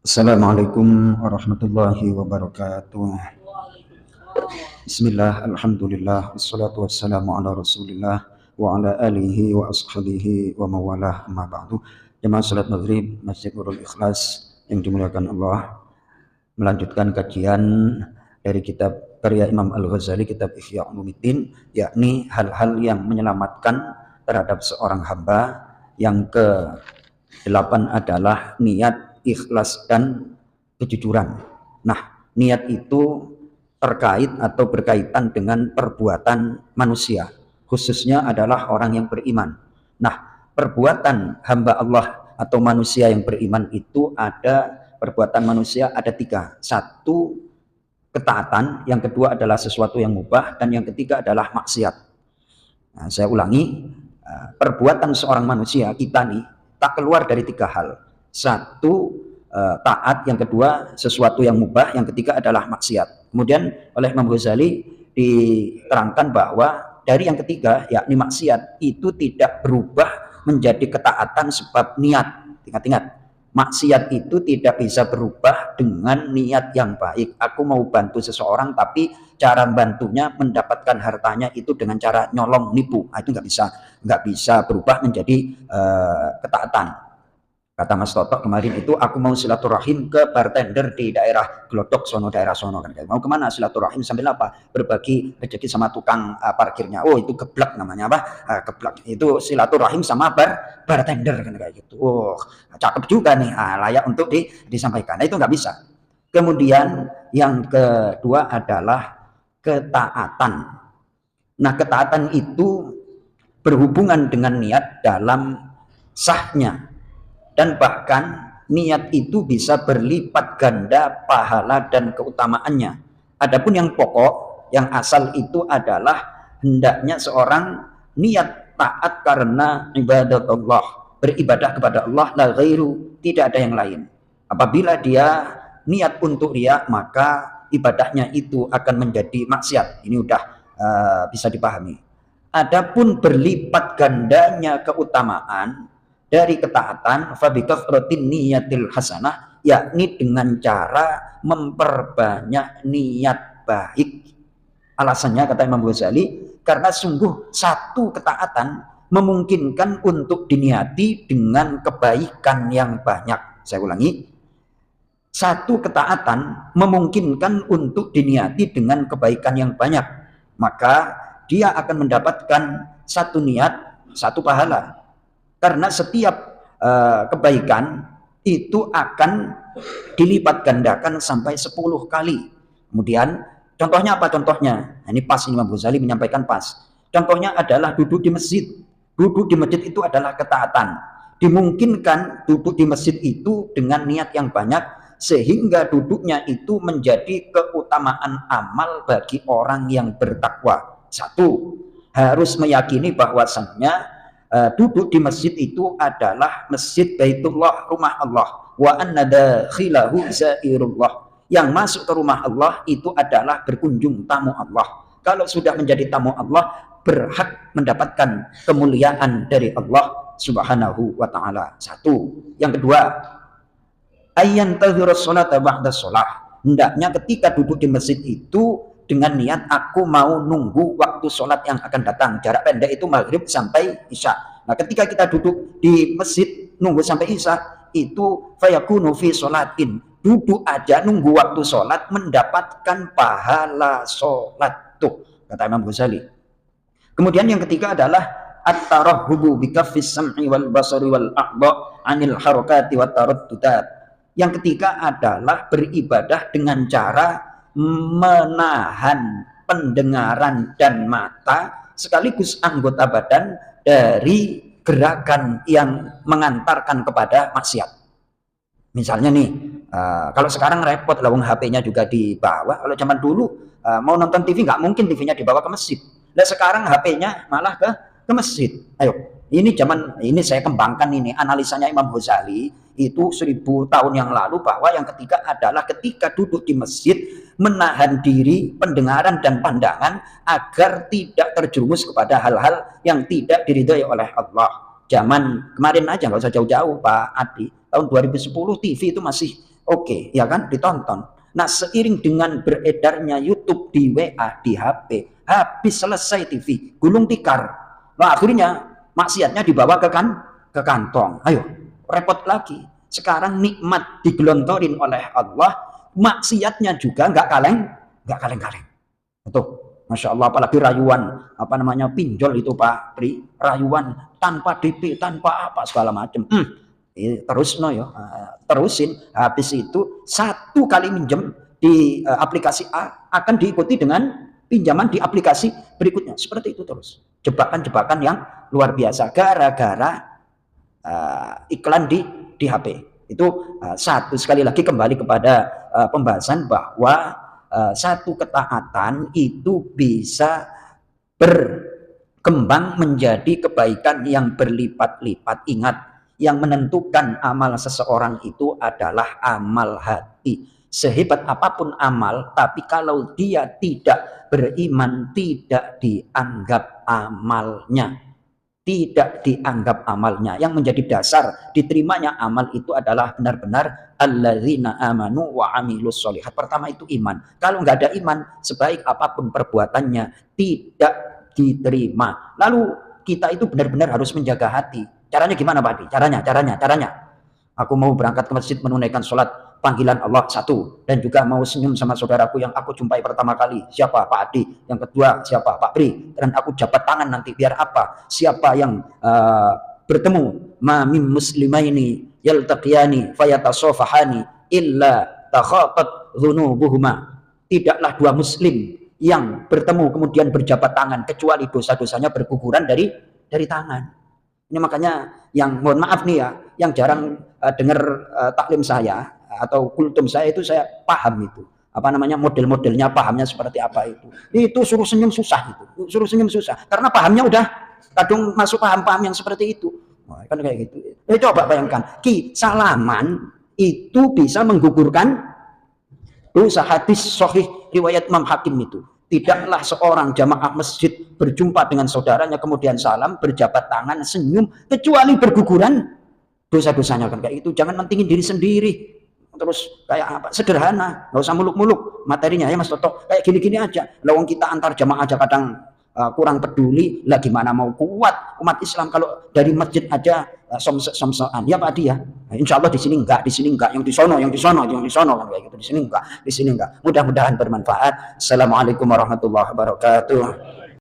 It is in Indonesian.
Assalamualaikum warahmatullahi wabarakatuh. Bismillah, alhamdulillah, wassalatu wassalamu ala rasulillah wa ala alihi wa ashabihi wa mawalah amma ba'du. Jemaah salat maghrib Masjid Nurul Ikhlas yang dimuliakan Allah, melanjutkan kajian dari kitab karya Imam Al-Ghazali, kitab Ihya Ulumuddin, yakni hal-hal yang menyelamatkan terhadap seorang hamba. Yang ke-8 adalah niat, ikhlas, dan kejujuran. Nah, niat itu terkait atau berkaitan dengan perbuatan manusia, khususnya adalah orang yang beriman. Nah, perbuatan hamba Allah atau manusia yang beriman itu ada, perbuatan manusia ada 3. 1, ketaatan. Yang kedua adalah sesuatu yang mubah. Dan yang ketiga adalah maksiat. Nah, saya ulangi, perbuatan seorang manusia, kita nih, tak keluar dari 3 hal. 1, taat. Yang kedua, sesuatu yang mubah. Yang ketiga adalah maksiat. Kemudian oleh Imam Ghazali diterangkan bahwa dari yang ketiga, yakni maksiat, itu tidak berubah menjadi ketaatan sebab niat. Ingat-ingat, maksiat itu tidak bisa berubah dengan niat yang baik. Aku mau bantu seseorang, tapi cara bantunya mendapatkan hartanya itu dengan cara nyolong, nipu. Itu nggak bisa berubah menjadi ketaatan. Kata Mas Toto kemarin itu, aku mau silaturahim ke bartender di daerah Glodok sono, daerah sono kan. Mau kemana silaturahim, sambil apa? Berbagi rezeki sama tukang parkirnya. Oh, itu geblak namanya apa? Geblak. Itu silaturahim sama bartender kan, kayak gitu. Oh, cakep juga nih. Layak untuk disampaikan. Nah, itu nggak bisa. Kemudian yang kedua adalah ketaatan. Nah, ketaatan itu berhubungan dengan niat dalam sahnya. Dan bahkan niat itu bisa berlipat ganda pahala dan keutamaannya. Adapun yang pokok, yang asal itu adalah hendaknya seorang niat taat karena ibadat Allah, beribadah kepada Allah, la ghairu, tidak ada yang lain. Apabila dia niat untuk riya, maka ibadahnya itu akan menjadi maksiat. Ini udah bisa dipahami. Adapun berlipat gandanya keutamaan dari ketaatan, fabikafratin niyatil hasanah, yakni dengan cara memperbanyak niat baik. Alasannya kata Imam Ghazali, karena sungguh satu ketaatan memungkinkan untuk diniati dengan kebaikan yang banyak. Saya ulangi, satu ketaatan memungkinkan untuk diniati dengan kebaikan yang banyak. Maka dia akan mendapatkan satu niat, satu pahala. Karena setiap kebaikan itu akan dilipat gandakan sampai 10 kali. Kemudian contohnya apa contohnya? Nah, ini pas, Imam Ghazali menyampaikan pas. Contohnya adalah duduk di masjid. Duduk di masjid itu adalah ketaatan. Dimungkinkan duduk di masjid itu dengan niat yang banyak, sehingga duduknya itu menjadi keutamaan amal bagi orang yang bertakwa. 1, harus meyakini bahwasannya duduk di masjid itu adalah masjid Baitullah, rumah Allah. Wa anna dakhilahu zairullah. Yang masuk ke rumah Allah itu adalah berkunjung tamu Allah. Kalau sudah menjadi tamu Allah, berhak mendapatkan kemuliaan dari Allah Subhanahu wa ta'ala. 1. Yang kedua, ayyantadhira sholata ba'da sholah. Hendaknya ketika duduk di masjid itu dengan niat aku mau nunggu waktu sholat yang akan datang. Jarak pendek itu maghrib sampai isya. Nah, ketika kita duduk di masjid nunggu sampai isya, itu fayakunu fi sholatin. Duduk aja nunggu waktu sholat mendapatkan pahala sholat. Tuh, kata Imam Ghazali. Kemudian yang ketiga adalah at-tarahhubu bikaffis sam'i wal basari wal a'dha 'anil harakati wat taraddudat. Yang ketiga adalah beribadah dengan cara menahan pendengaran dan mata sekaligus anggota badan dari gerakan yang mengantarkan kepada maksiat. Misalnya nih, kalau sekarang repot, lawang HP-nya juga dibawa. Kalau zaman dulu mau nonton TV nggak mungkin TV-nya dibawa ke masjid. Nah, sekarang HP-nya malah ke masjid. Ayo, ini zaman ini saya kembangkan ini analisanya Imam Ghazali itu 1000 tahun yang lalu, bahwa yang ketiga adalah ketika duduk di masjid menahan diri, pendengaran dan pandangan agar tidak terjerumus kepada hal-hal yang tidak diridhai oleh Allah. Zaman kemarin aja, nggak usah jauh-jauh Pak Adi, tahun 2010 TV itu masih Oke, ya kan, ditonton. Nah, seiring dengan beredarnya YouTube di WA, di HP, habis selesai TV, gulung tikar. Nah, akhirnya maksiatnya dibawa ke kantong. Ayo, repot lagi. Sekarang nikmat digelontorin oleh Allah, maksiatnya juga nggak kaleng-kaleng. Betul. Masya Allah, apalagi rayuan, apa namanya, pinjol itu Pak Pri, rayuan tanpa DP, tanpa apa segala macam. Terus no ya, terusin. Habis itu satu kali minjem di aplikasi A akan diikuti dengan pinjaman di aplikasi berikutnya. Seperti itu terus. Jebakan-jebakan yang luar biasa gara-gara iklan di HP. Itu satu, sekali lagi kembali kepada pembahasan bahwa satu ketaatan itu bisa berkembang menjadi kebaikan yang berlipat-lipat. Ingat, yang menentukan amal seseorang itu adalah amal hati. Sehebat apapun amal, tapi kalau dia tidak beriman, tidak dianggap amalnya. Tidak dianggap amalnya. Yang menjadi dasar diterimanya amal itu adalah benar-benar alladzina amanu wa amilus sholihat. Pertama itu iman. Kalau nggak ada iman, sebaik apapun perbuatannya tidak diterima. Lalu kita itu benar-benar harus menjaga hati. Caranya gimana Pak Adi? Caranya. Aku mau berangkat ke masjid menunaikan sholat panggilan Allah satu, dan juga mau senyum sama saudaraku yang aku jumpai pertama kali. Siapa? Pak Adi. Yang kedua siapa? Pak Pri. Dan aku jabat tangan nanti biar apa? Siapa yang bertemu ma mim muslimaini yaltaqiyani fayatasofahani illa takhatat dzunubuhuma. Tidaklah dua muslim yang bertemu kemudian berjabat tangan kecuali dosa-dosanya berguguran dari tangan. Ini makanya yang mohon maaf nih ya, yang jarang dengar taklim saya atau kultum saya itu, saya paham itu. Apa namanya, model-modelnya, pahamnya seperti apa itu. Itu suruh senyum susah itu. Suruh senyum susah. Karena pahamnya udah kadung masuk paham-paham yang seperti itu. Wah, kan kayak gitu. Coba bayangkan, salaman itu bisa menggugurkan dosa. Hadis sahih riwayat Imam Hakim itu. Tidaklah seorang jamaah masjid berjumpa dengan saudaranya kemudian salam, berjabat tangan, senyum, kecuali berguguran dosa-dosanya. Kan kayak itu. Jangan mentingin diri sendiri. Terus kayak apa? Sederhana, nggak usah muluk-muluk materinya ya Mas Toto. Kayak gini-gini aja. Lawang kita antar jamaah aja kadang kurang peduli. Lah gimana mau kuat umat Islam kalau dari masjid aja somsean ya Pak Adi ya. Nah, insya Allah di sini enggak, yang di sono kan kayak gitu. Di sini enggak. Mudah-mudahan bermanfaat. Assalamualaikum warahmatullahi wabarakatuh.